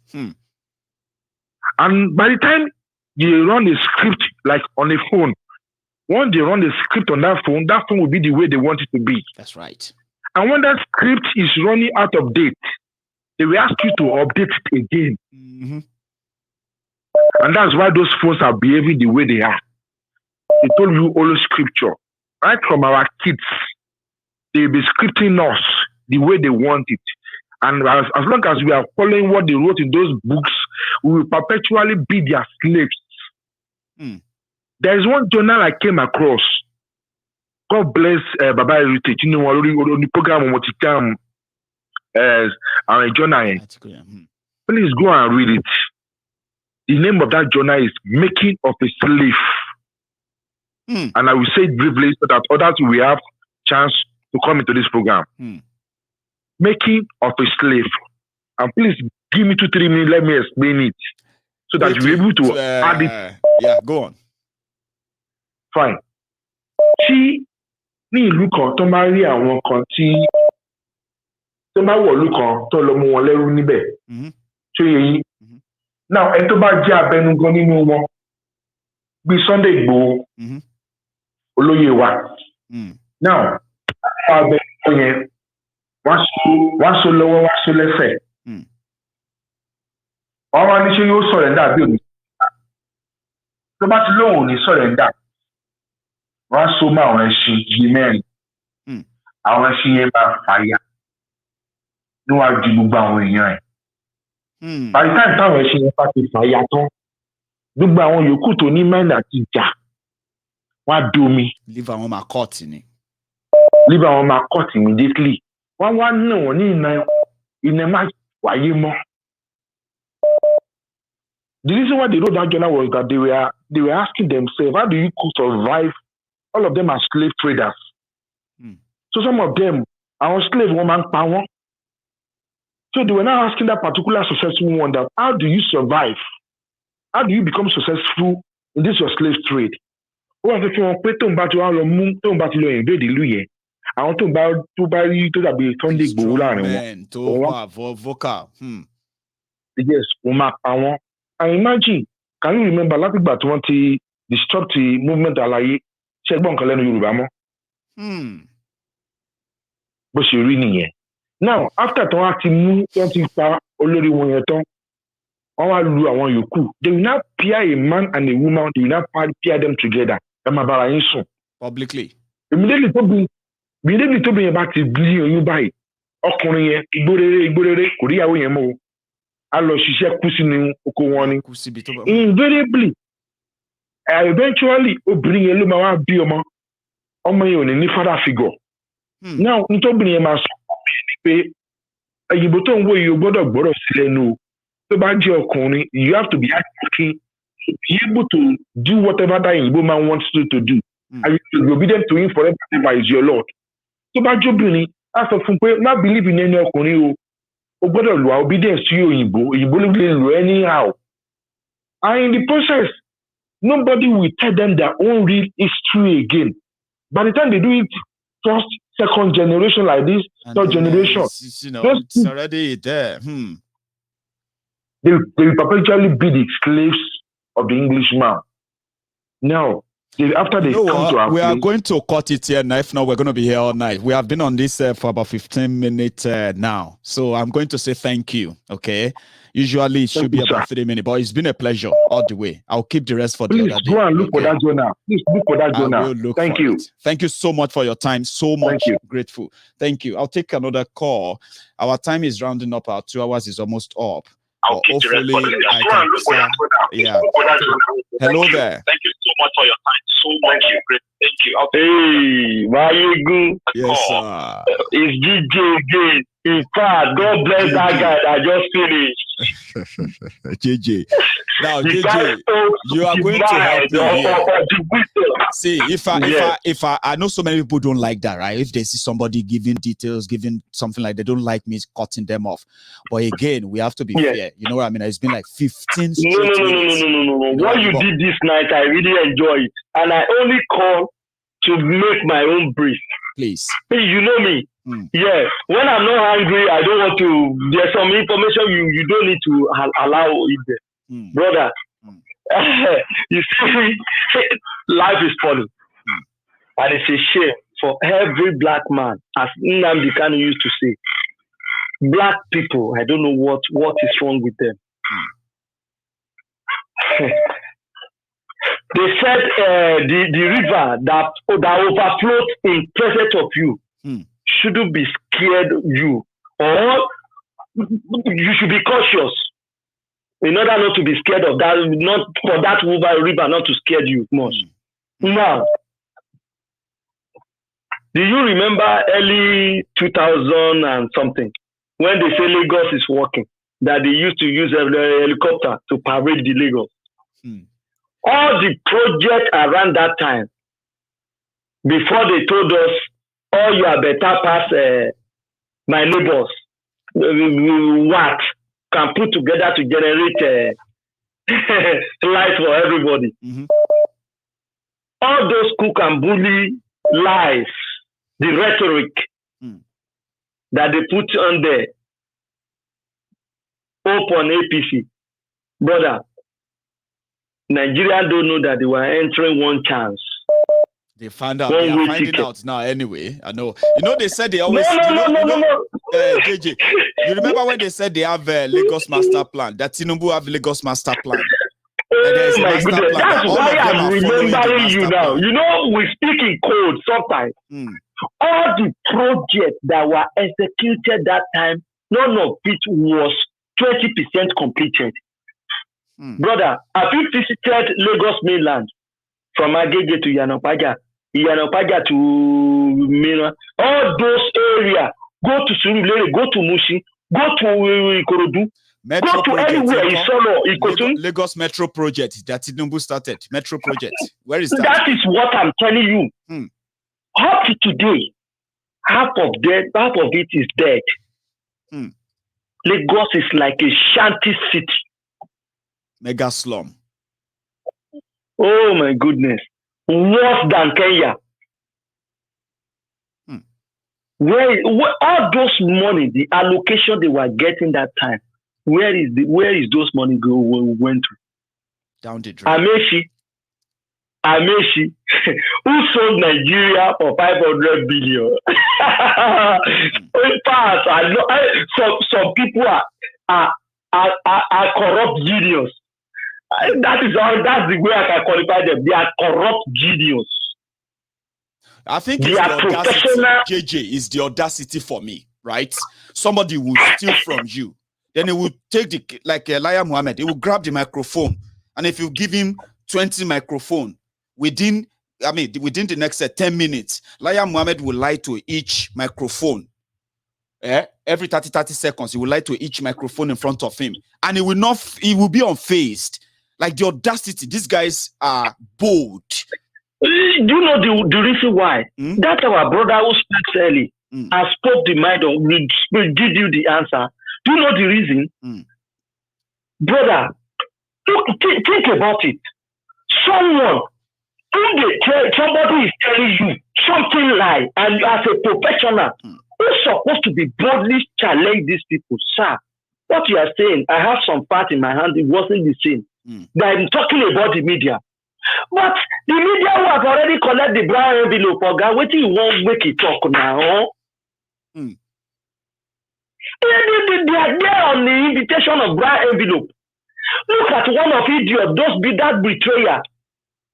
And by the time you run a script like on a phone, once they run the script on that phone will be the way they want it to be. That's right. And when that script is running out of date, they will ask you to update it again. And that's why those phones are behaving the way they are. They told you all scripture. Right from our kids, they'll be scripting us the way they want it. And as long as we are following what they wrote in those books, we will perpetually be their slaves. There is one journal I came across. God bless Baba Heritage. You know, on the program what it come as our journal. Please go and read it. The name of that journal is Making of a Slave. And I will say it briefly so that others will have chance to come into this program. Making of a Slave. And please give me 2-3 minutes, let me explain it. So that you'll be able to add it. Yeah, go on. Fine. Tí ní ìlú kan tó máa rí àwọn kan tí tó máa wọ̀ ìlú kan tó lọ mú wọn lẹ́rú níbẹ̀. Ṣé yẹ yín? Now, ẹ tó bá jẹ́ abẹnugan nínú wọn, bí Sunday Igboho olóyè wa. Now àwọn ọbẹ̀ yẹn wọ́n so lọ́wọ́ wọ́n so lẹ́sẹ̀. Wọ́n wá ní ṣé yóò sọ̀rẹ́ndà bí òní. Tó bá ti lóun ò ní sọ̀rẹ́ndà, wọ́n á so mọ́ àwọn ẹṣin bíi mẹ́rin. Àwọn ẹṣin yẹn máa fàya níwájú gbogbo àwọn èèyàn ẹ̀. By the time táwọn ẹṣin yẹn bá ti fàya tán, gbogbo àwọn yòókù tó ní mẹ́rin àti ìjà wọ́n á domi. Leave àwọn máa cut ni. Leave àwọn máa cut immediately. Wọ́n wá nà wọ́n ní iná má wáyé mọ́. The reason why they wrote that journal was that they were asking themselves, how do you survive? All of them are slave traders. So some of them, our slaves, woman power. So they were now asking that particular successful one that, how do you survive? How do you become successful in this your slave trade? Wọ́n sọ fún wọn pé tóun bá ti wá lọ mú tóun bá ti lọ invade ìlú yẹn, àwọn tó bá rí tó dàbí Sunday Igboho láàrin wọn. Tó wà vocal. Yes, wọ́n máa pa wọ́n. And imagine, can you remember látìgbà tí wọ́n ti disrupt the movement àlàyé ṣe gbọ́n nǹkan lẹ́nu Yorùbá mọ́? Bó ṣe rí nìyẹn. Now, after tí wọ́n ti mú tí wọ́n ti pa olórí wọn yẹn tán, wọ́n wá lu àwọn yòókù. They will now pair a man and a woman, they will now pair them together. Ẹ máa bára yín sùn. Publicly. Immediately tó bí yẹn bá ti bí oyún báyìí, ọkùnrin yẹn igbórere kò rí ìyàwó yẹn mọ́ o. A lọ ṣiṣẹ́ kú sínú oko wọn ni. Invariably, eventually obìnrin yẹn ló máa wá bí ọmọ yẹn ò ní father figure. Now nítorí yẹn máa sọ ni pé ìyìnbó tó ń wò yìí o gbọ́dọ̀ gbọ́dọ̀ sí lẹ́nu o. Tó bá jẹ́ ọkùnrin, you have to be hardworking to be able to do whatever that ìyìnbó man wants you to do. And you should be obedient to him forever is your Lord. Tó bá jẹ́ obìnrin, a sọ fún pé má believe in ẹni ọkùnrin o. O gbọ́dọ̀ lo obedience sí òyìnbó ló lè lo anyhow. And in the process, nobody will tell them their own real history again. By the time they do it, first, second generation like this, third generation, it's already there. They will perpetually be the slaves of the Englishman. Now, after they come to our we place, are going to cut it here now. If not, we're going to be here all night. We have been on this for about 15 minutes now. So I'm going to say thank you. Okay. Usually it should be about 3 minutes, but it's been a pleasure all the way. I'll keep the rest for the other day. Please go and look for that journal. Please look for that journal. Thank you. Thank you so much for your time. So much grateful. Thank you. I'll take another call. Our time is rounding up. Our 2 hours is almost up. Hopefully, I can start. Yeah. Hello there. Thank you so much for your time. So much. Thank you. Hey, why you good? Yes, sir. It's DJ again. In fact, God bless that guy that just finished. JJ. Now, JJ, you are going to help me here. See, if I know so many people don't like that, right? If they see somebody giving details, giving something like they don't like me cutting them off. But again, we have to be fair. You know what I mean? It's been like 15 straight minutes. No. What you did this night, I really enjoy it. And I only call to make my own brief. Please. You know me. Yeah. When I'm not angry, I don't want to. There's some information you don't need to allow it there. Brother. You see, life is funny. And it's a shame for every black man, as Nnamdi Kanu used to say. Black people, I don't know what is wrong with them. They said the river that overflows in presence of you shouldn't be scared you, or you should be cautious in order not to be scared of that, not for that river not to scare you much. Now, do you remember early 2000 and something when they say Lagos is walking, that they used to use a helicopter to parade the Lagos? All the projects around that time, before they told us, oh, you are better past my neighbors, what can put together to generate light for everybody. All those cook and bully lies, the rhetoric that they put on there, hope on APC, brother. Nigerians don't know that they were entering one chance. They found out. They are finding out now anyway. I know. You know, they said they always. No. JJ, you remember when they said they have a Lagos master plan? That Tinubu have Lagos master plan. Oh my goodness. Plan. That's why I'm remembering you now. Plan. You know, we speak in code sometimes. All the projects that were executed that time, none of it was 20% completed. Brother, have you visited Lagos mainland from Agege to Yanopaja to Mina? All those areas, go to Surulere, go to Mushi, go to Ikorodu, Metro go to project, anywhere in Solo, Lagos Metro project that Tinubu started. Metro project. Where is that? That is what I'm telling you. Up to today, half of it is dead. Lagos is like a shanty city. Mega slum. Oh my goodness. Worse than Kenya. Where all those money, the allocation they were getting that time, where is those money went to? Down the drain. Amaechi, who sold Nigeria for 500 billion. In fact, I know some people are corrupt genius. That's the way I can qualify them. They are corrupt genius. I think it's the audacity. JJ is the audacity for me, right? Somebody will steal from you. Then he will take like Elijah Muhammad, he will grab the microphone. And if you give him 20 microphone, within the next 10 minutes, Elijah Muhammad will lie to each microphone. Every 30 seconds, he will lie to each microphone in front of him. And he will be unfazed. Like the audacity, these guys are bold. Do you know the reason why? That's our brother who speaks early and spoke the mind of, will give you the answer. Do you know the reason? Brother, look, think about it. Somebody is telling you something like, and as a professional, who's supposed to be boldly challenge these people, sir, what you are saying, I have some part in my hand, it wasn't the same. But I'm talking about the media. But the media who have already collected the brown envelope, what do you want make it talk now? They are there on the invitation of brown envelope. Look at one of idiots, that betrayer,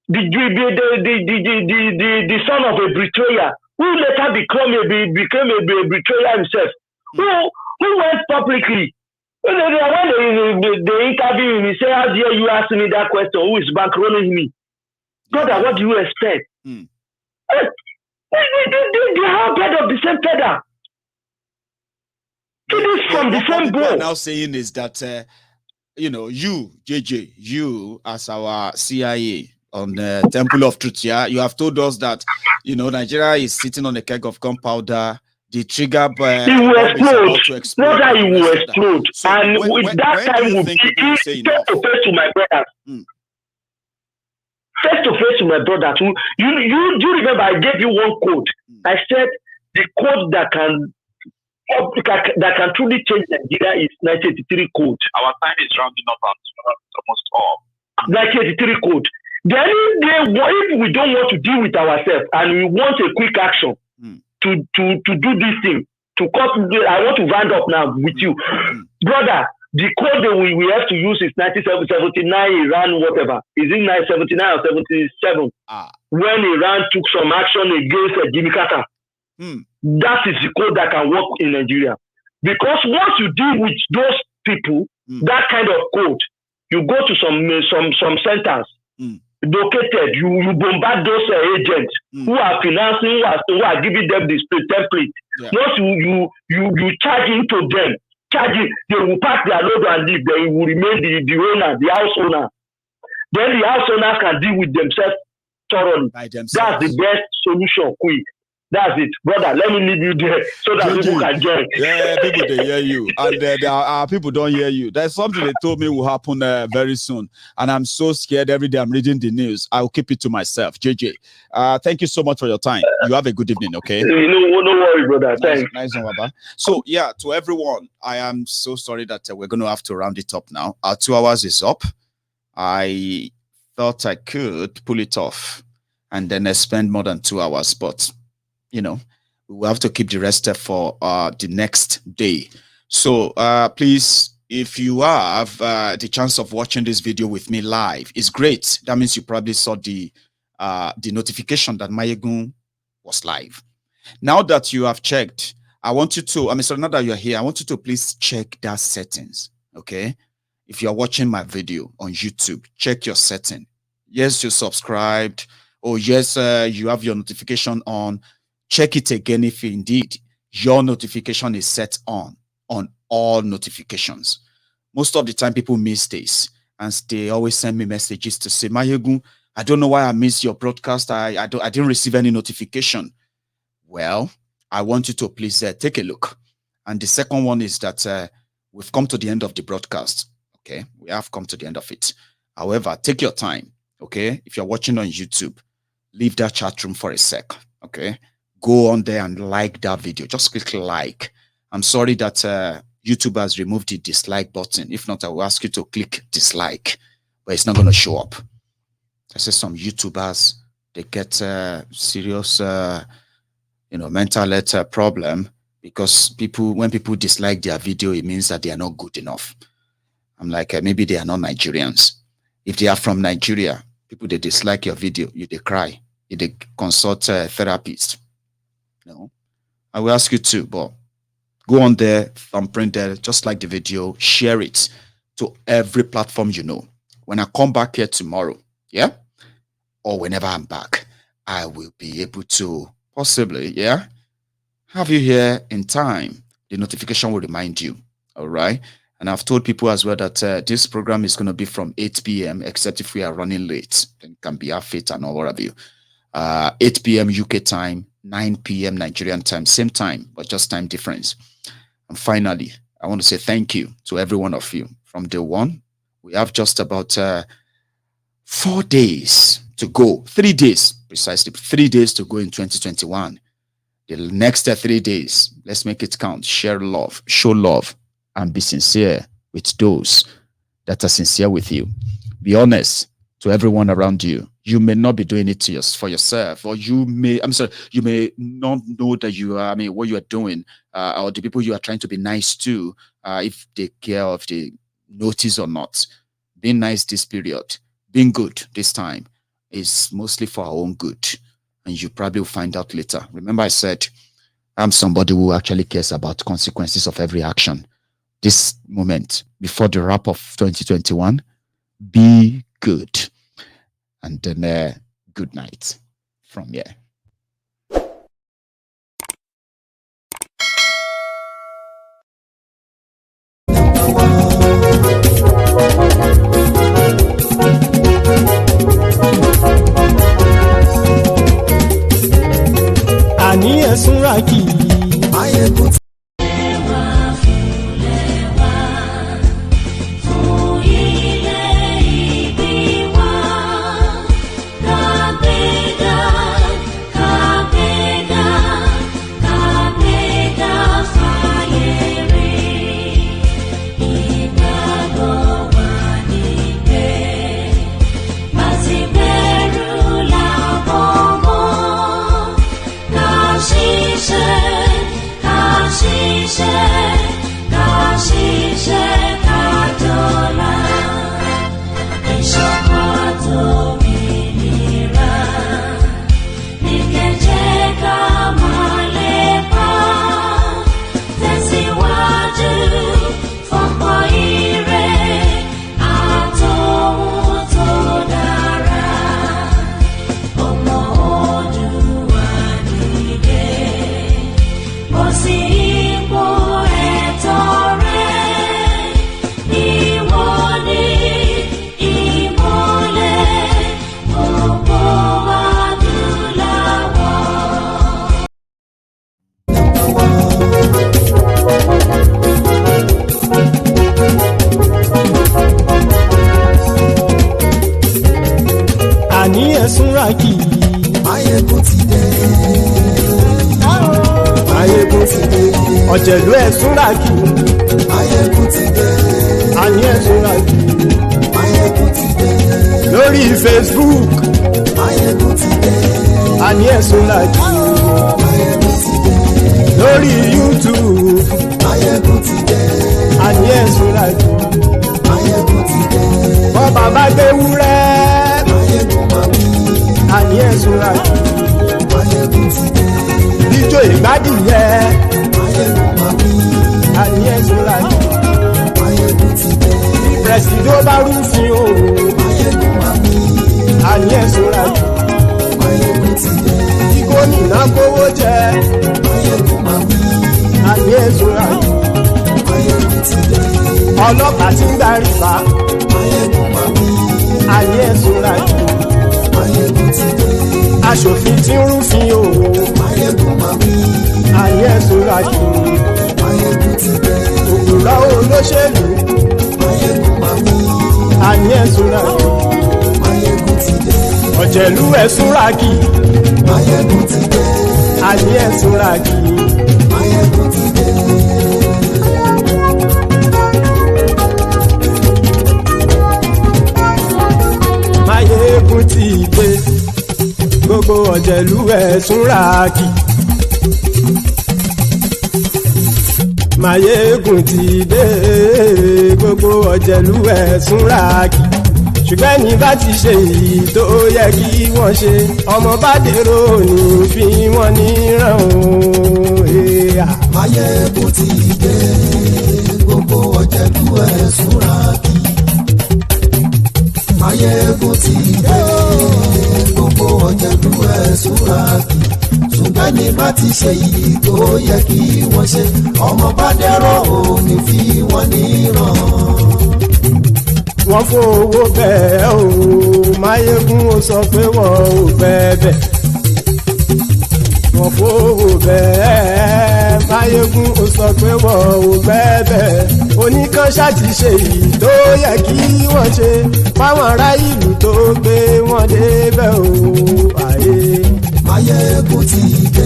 the son of a betrayer, who later became a betrayer himself, who went publicly. When they interview him, he said, how dare you ask me that question? Who is bankrolling me? Brother, what do you expect? They have bed of the same feather. It is from the same bowl. What people are now saying is that, you, JJ, you as our CIA on the Temple of Truth, you have told us that, Nigeria is sitting on a keg of gunpowder. The trigger it will explode. Brother, it will explode. So and with that time, we'll be face to face to my brothers. Face to face to my brothers. You remember I gave you one code. I said the code that can truly change Nigeria is 1983 code. Our time is rounding up almost all. 1983 code. Then if we don't want to deal with ourselves and we want a quick action, to do this thing, I want to round up now with you. Brother, the code that we have to use is 1979 Iran, whatever. Is it 1979 or 77? When Iran took some action against Jimmy Carter. That is the code that can work in Nigeria. Because once you deal with those people, that kind of code, you go to some centers, located, you bombard those agents who are financing, who are giving them the template. Once you charge into them, they will pack their load and leave. They will remain the owner, the house owner. Then the house owner can deal with themselves thoroughly. That's the best solution, quick. That's it, brother. Let me leave you there so that people can join. Yeah, people they hear you, and there are people don't hear you. There's something they told me will happen very soon, and I'm so scared every day. I'm reading the news. I'll keep it to myself. JJ, thank you so much for your time. You have a good evening. Okay. No worry, brother. Thanks. Nice one, Baba. So yeah, to everyone, I am so sorry that we're going to have to round it up now. Our 2 hours is up. I thought I could pull it off and then spend more than 2 hours, but you know, we will have to keep the rest for the next day. So please, if you have the chance of watching this video with me live, it's great. That means you probably saw the notification that Mayegun was live. Now that you have checked, I want you to, now that you're here, I want you to please check that settings, okay? If you're watching my video on YouTube, check your setting. Yes, you subscribed, or yes, you have your notification on. Check it again if indeed your notification is set on all notifications. Most of the time people miss this, and they always send me messages to say, Mayegun, I don't know why I missed your broadcast. I didn't receive any notification. Well, I want you to please take a look. And the second one is that we've come to the end of the broadcast. Okay, we have come to the end of it. However, take your time. Okay, if you're watching on YouTube, leave that chat room for a sec. Okay, go on there and like that video. Just click like. I'm sorry that YouTube has removed the dislike button. If not, I will ask you to click dislike, but it's not going to show up. I say some YouTubers, they get serious mental health problem, because when people dislike their video, it means that they are not good enough. I'm like, maybe they are not Nigerians. If they are from Nigeria, people, they dislike your video, they cry, they consult a therapist. No, I will ask you to, but go on there, thumbprint there, just like the video, share it to every platform you know. When I come back here tomorrow, yeah, or whenever I'm back, I will be able to possibly, yeah, have you here in time. The notification will remind you, all right? And I've told people as well that this program is going to be from 8 p.m., except if we are running late, then it can be half 8 and all of you. 8 p.m. UK time, 9 p.m. Nigerian time, same time, but just time difference. And finally, I want to say thank you to every one of you. From day one, we have just about 4 days to go. 3 days, precisely. 3 days to go in 2021. The next 3 days, let's make it count. Share love, show love, and be sincere with those that are sincere with you. Be honest to everyone around you. You may not be doing it for yourself, or you may not know that you are, what you are doing, or the people you are trying to be nice to, if they care, if they notice or not. Being nice this period, being good this time, is mostly for our own good. And you probably will find out later. Remember, I said, I'm somebody who actually cares about consequences of every action. This moment, before the wrap of 2021, be good. And then good night from here. Ani esunraki ayekut Sunraki Mayegun ti dé Mayegun ti dé Ọ̀jẹ̀lú ẹ̀ Sunraki Mayegun ti dé Àní ẹ̀ Sunraki Mayegun ti dé lórí Facebook Máyégún ti dé. àní ẹ̀sùn làjú Máyégún ti dé. lórí YouTube Máyégún ti dé. àní ẹ̀sùn làjú Máyégún ti dé. bọ́ bàbá gbé wúrẹ́ Máyégún máa wí. àní ẹ̀sùn làjú Máyégún ti dé. jíjó ìgbádìyẹ Máyégún máa wí. àní ẹ̀sùn làjú Máyégún ti dé. pẹ̀sìdó bá rúfin o Máyégún máa wí. àní ẹ̀sùn làjú Máyégún ti dé. tí gómìnà kówó jẹ Máyégún máa wí. àní ẹ̀sùn làjú Máyégún ti dé. ọlọ́pàá tí ń darí bá Máyégún máa wí. àní ẹ̀sùn làjú Máyégún ti dé. aṣòfin tí ń rúfin o Máyégún máa wí. àní ẹ̀sùn làjú Máyégún ti dé. òkúra olóṣèlú Máyégún máa wí. àní ẹ̀sùn làjú Máyégún ti dé. ọ̀jẹ̀lú ẹ̀sùn làkì Máyégún ti dé. àní ẹ̀sùn làkì Máyégún ti dé. Máyégún ti dé gbogbo ọ̀jẹ̀lú ẹ̀sùn làkì Máyégún ti dé gbogbo ọ̀jẹ̀lú ẹ̀sùn làkì ṣùgbọ́n ní bá ti ṣe èyí tó yẹ kí wọ́n ṣe ọmọ bá dèrò ní fi wọ́n níran o. Máyégún ti dé gbogbo ọ̀jẹ̀lú ẹ̀sùn làkì. Máyégún ti dé gbogbo ọ̀jẹ̀lú ẹ̀sùn làkì. ṣùgbọ́n ní bá ti ṣe yìí tó yẹ kí wọ́n ṣe ọmọ bá dẹ́rọ̀ òní fi wọ́n níran. wọ́n fowó bẹ́ẹ̀ o Máyégún ó sọ pé wọ́n ò bẹ́ẹ̀ wọ́n fowó bẹ́ẹ̀ Máyégún ó sọ pé wọ́n ò bẹ́ẹ̀ oníkanṣá ti ṣe yìí tó yẹ kí wọ́n ṣe fáwọn ará ìlú tó gbé wọn débẹ̀ o àyè. Máyégún ti dé